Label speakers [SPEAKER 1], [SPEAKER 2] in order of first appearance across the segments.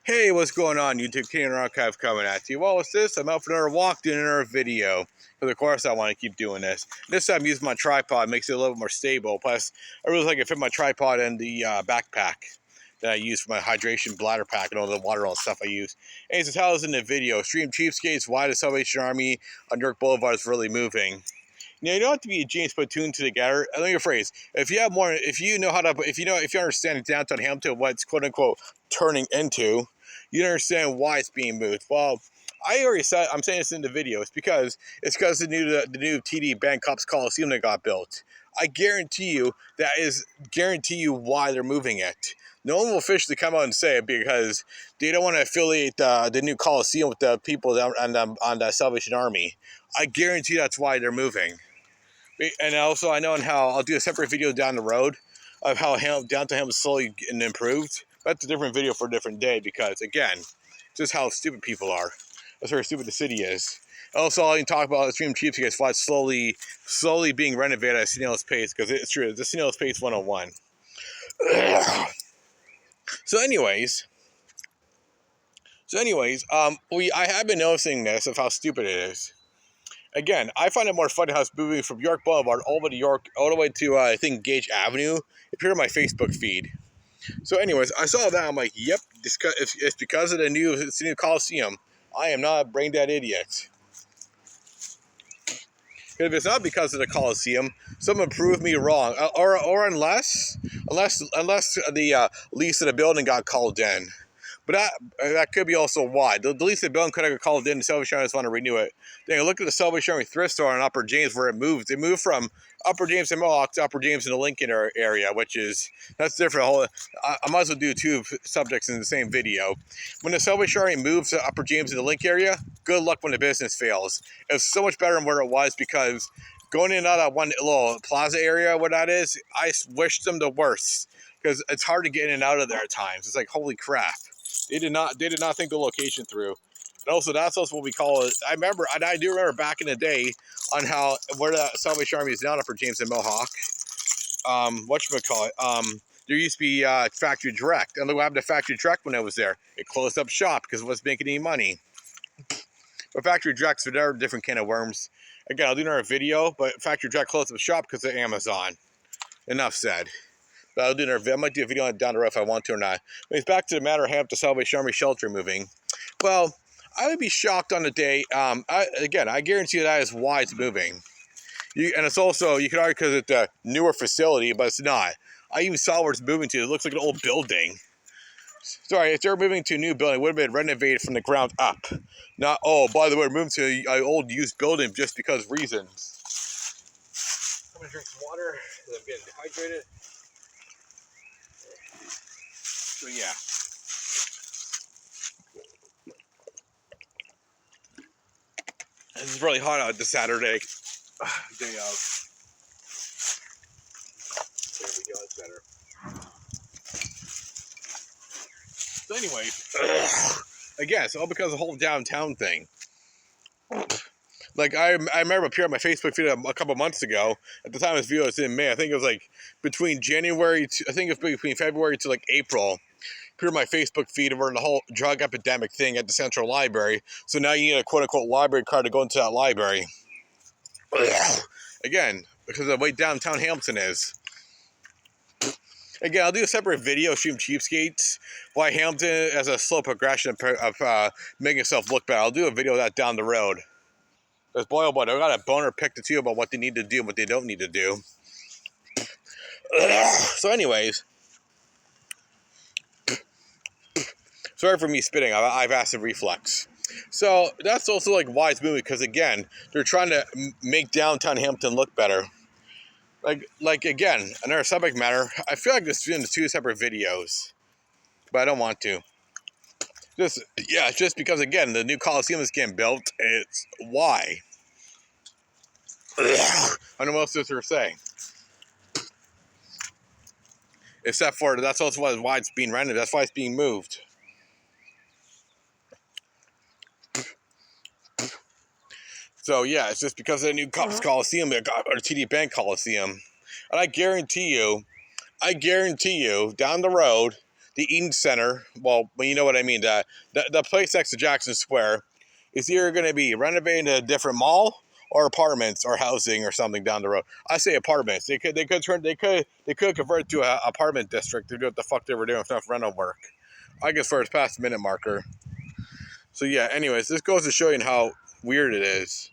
[SPEAKER 1] Hey, what's going on, YouTube? Canadian Archive coming at you. Well, what's this? I'm out for another walk, doing another video. Because, of course, I want to keep doing this. This time, I'm using my tripod. Makes it a little bit more stable. Plus, I really like to fit my tripod in the backpack that I use for my hydration bladder pack and all the water, all the stuff I use. Anyways, to tell us in the video, Stream Cheapskates, why the Salvation Army on York Boulevard is really moving. You don't have to be a genius, but tuned together. I know your phrase. If you have more, if you know how to, if you understand downtown Hamilton, what it's quote unquote turning into, you understand why it's being moved. Well, I already said, I'm saying this in the video. It's because the new TD Bank Cops Coliseum that got built. I guarantee you why they're moving it. No one will officially come out and say it because they don't want to affiliate the new Coliseum with the people on the Salvation Army. I guarantee that's why they're moving. And also, I know on how I'll do a separate video down the road of how downtown Hamilton slowly getting improved. That's a different video for a different day because, again, just how stupid people are. That's how stupid the city is. Also, I'll even talk about Extreme Cheapskates why it's slowly being renovated at snail's pace because it's true. It's the snail's pace 101. So, anyways, I have been noticing this of how stupid it is. Again, I find it more funny how it's moving from York Boulevard all the way to I think Gage Avenue. It appeared on my Facebook feed. So, anyways, I saw that. I'm like, yep, it's because of the new Coliseum. I am not a brain dead idiot. If it's not because of the Coliseum, someone prove me wrong, or unless the lease of the building got called in. But that could be also why. The lease of the building could have got called in, the Salvation Army just want to renew it. Then look at the Salvation Army thrift store in Upper James where it moved. It moved from Upper James and Mohawk to Upper James in the Lincoln area, that's different. I might as well do two subjects in the same video. When the Salvation Army moves to Upper James in the Lincoln area, good luck when the business fails. It's so much better than where it was because going in and out of that one little plaza area, where that is, I wish them the worst because it's hard to get in and out of there at times. It's like, holy crap. They did not think the location through. And also, that's also what we call it. I do remember back in the day on where the Salvation Army is now, Upper James and Mohawk. There used to be Factory Direct. And look what happened to Factory Direct when I was there. It closed up shop because it wasn't making any money. But Factory Direct's a different can of worms. Again, I'll do another video, but Factory Direct closed up shop because of Amazon. Enough said. But I might do a video on it down the road if I want to or not. But it's back to the matter of having the Salvation Army shelter moving. Well, I would be shocked on the day. I guarantee that is why it's moving. And it's also, you could argue because it's a newer facility, but it's not. I even saw where it's moving to. It looks like an old building. Sorry, if they're moving to a new building, it would have been renovated from the ground up. Not, oh, by the way, we're moving to an old used building just because reasons. I'm going to drink some water because I'm getting dehydrated. So, yeah. This is really hot out this Saturday. Day out. There we go, it's better. So anyway, again, so all because of the whole downtown thing. Like, I remember appearing on my Facebook feed a couple months ago. At the time of this video, it's in May. I think it was like between February to like April. Appeared on my Facebook feed over the whole drug epidemic thing at the Central Library. So now you need a quote-unquote library card to go into that library. Again, because of the way downtown Hamilton is. Again, I'll do a separate video shooting cheapskates. Why Hamilton has a slow progression of making itself look better. I'll do a video of that down the road. Because boy, oh boy, I got a boner picked to you about what they need to do and what they don't need to do. So anyways, sorry for me spitting. I've acid reflux. So that's also like why it's moving, because again, they're trying to make downtown Hamilton look better. Like again, another subject matter. I feel like this is doing two separate videos, but I don't want to. Just because again, the new Coliseum is getting built. It's why. I don't know what else to say. Except for that's also why it's being rented. That's why it's being moved. So yeah, it's just because of the new Cops Coliseum or TD Bank Coliseum. And I guarantee you, down the road, the Eden Center. Well, you know what I mean. The place next to Jackson Square is either going to be renovated into a different mall or apartments or housing or something down the road. I say apartments. They could convert it to an apartment district to do what the fuck they were doing with enough rental work. I guess for its past minute marker. So yeah. Anyways, this goes to show you how weird it is.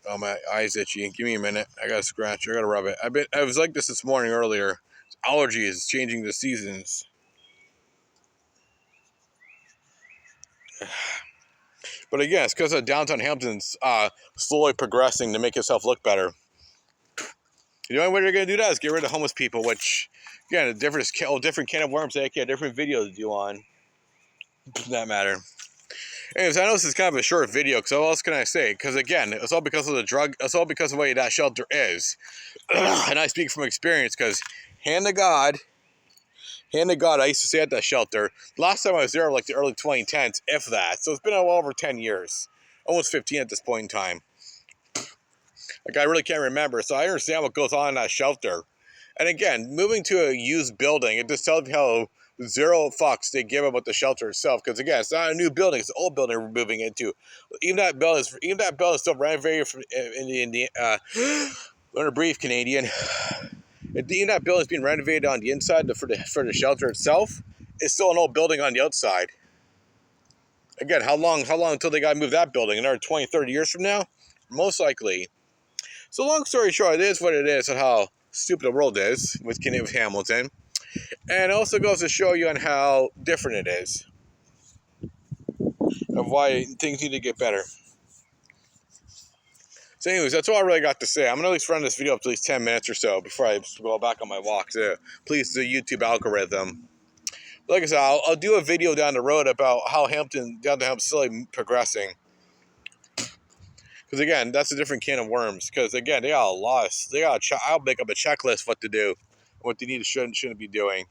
[SPEAKER 1] Oh, my eye's itchy. Give me a minute. I gotta scratch. I gotta rub it. I was like this morning earlier. Allergies changing the seasons. But again, it's because of downtown Hampton's slowly progressing to make itself look better. The only way they're gonna do that is get rid of homeless people, which again, a different can of worms. They a different video to do on. Doesn't that matter? Anyways, I know this is kind of a short video, because what else can I say? Because again, it's all because of the drug. It's all because of the way that shelter is. And I speak from experience, because hand to God, I used to stay at that shelter. The last time I was there, like the early 2010s, if that. So it's been well over 10 years. Almost 15 at this point in time. Like, I really can't remember. So I understand what goes on in that shelter. And again, moving to a used building, it just tells me how zero fucks they give about the shelter itself. Because again, it's not a new building; it's an old building we're moving into. Even that building is still renovated from in the learn to breathe, Canadian. Even that building is being renovated on the inside for the shelter itself. It's still an old building on the outside. Again, how long until they got to move that building? Another 20, 30 years from now? Most likely. So long story short, it is what it is, and how stupid the world is with Hamilton. And it also goes to show you on how different it is, of why things need to get better. So anyways, that's all I really got to say. I'm going to at least run this video up to at least 10 minutes or so before I go back on my walk to please the YouTube algorithm. Like I said, I'll do a video down the road about how downtown Hampton is slowly progressing. Because again, that's a different can of worms. Because again, they got a lot. I'll make up a checklist what to do, what they need to shouldn't be doing.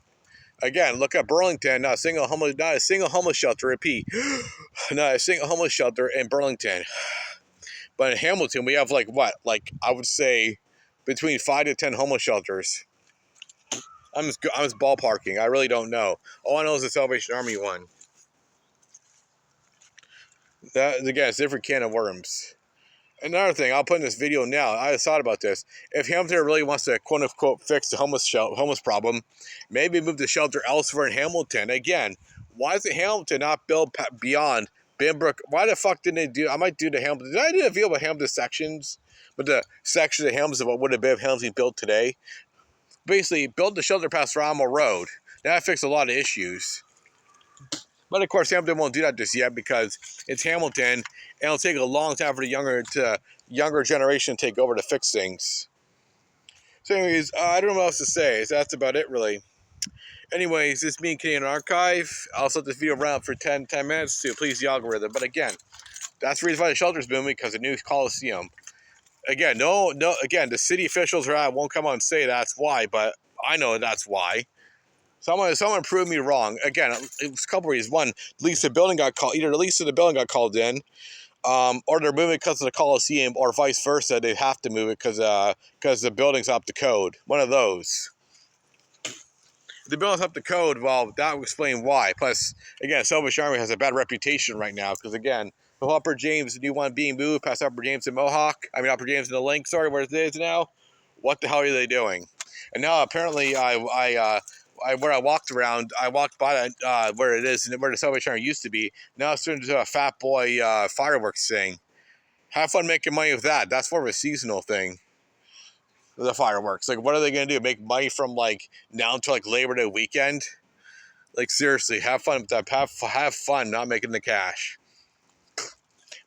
[SPEAKER 1] Again, look at Burlington. Not a single homeless shelter. Repeat, not a single homeless shelter in Burlington. But in Hamilton, we have like I would say between 5 to 10 homeless shelters. I'm just ballparking. I really don't know. All I know is the Salvation Army one. That again, it's a different can of worms. Another thing, I'll put in this video now. I just thought about this. If Hamilton really wants to quote unquote fix the homeless problem, maybe move the shelter elsewhere in Hamilton. Again, why is it Hamilton not built beyond Binbrook? Why the fuck didn't they do? I might do the Hamilton. Did I do a video about Hamilton sections? But the sections of Hamilton of what would have been if Hamilton built today. Basically, build the shelter past Rommel Road. That fixed a lot of issues. But of course, Hamilton won't do that just yet because it's Hamilton, and it'll take a long time for the younger generation to take over to fix things. So anyways, I don't know what else to say. So that's about it, really. Anyways, this is me, Canadian Archive. I'll set this video around for 10 minutes to please the algorithm. But again, that's the reason why the shelter's booming, because the new Coliseum. Again, again, the city officials won't come out and say that's why, but I know that's why. Someone proved me wrong. Again, it was a couple reasons. One, either the lease of the building got called in, or they're moving because of the Coliseum, or vice versa. They have to move it because the building's up to code. One of those. If the building's up to code, well, that would explain why. Plus, again, Salvation Army has a bad reputation right now because, again, the Upper James, the new one being moved past Upper James and Upper James and the Link, where it is now. What the hell are they doing? And now, apparently, where I walked by where it is, where the Salvation Army used to be. Now it's turned into a fat boy fireworks thing. Have fun making money with that. That's more of a seasonal thing. The fireworks. Like, what are they going to do? Make money from, like, now until, like, Labor Day weekend? Like, seriously, have fun with that. Have fun not making the cash.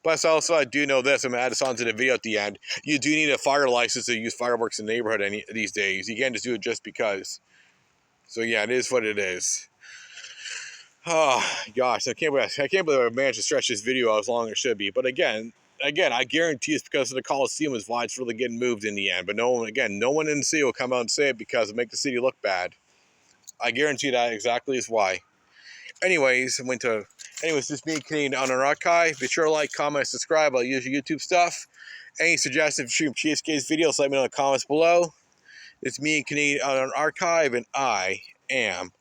[SPEAKER 1] Plus, also, I do know this. I'm going to add this onto the video at the end. You do need a fire license to use fireworks in the neighborhood these days. You can't just do it just because. So yeah, it is what it is. Oh gosh, I can't believe I managed to stretch this video out as long as it should be. But again, I guarantee it's because of the Coliseum is why it's really getting moved in the end. But no one in the city will come out and say it because it make the city look bad. I guarantee that exactly is why. Anyways, this is me, Canadian on an Archive. Be sure to like, comment, subscribe. I'll use your YouTube stuff. Any suggestions for cheapskates videos, let me know in the comments below. It's me, Canadian on an Archive, and I am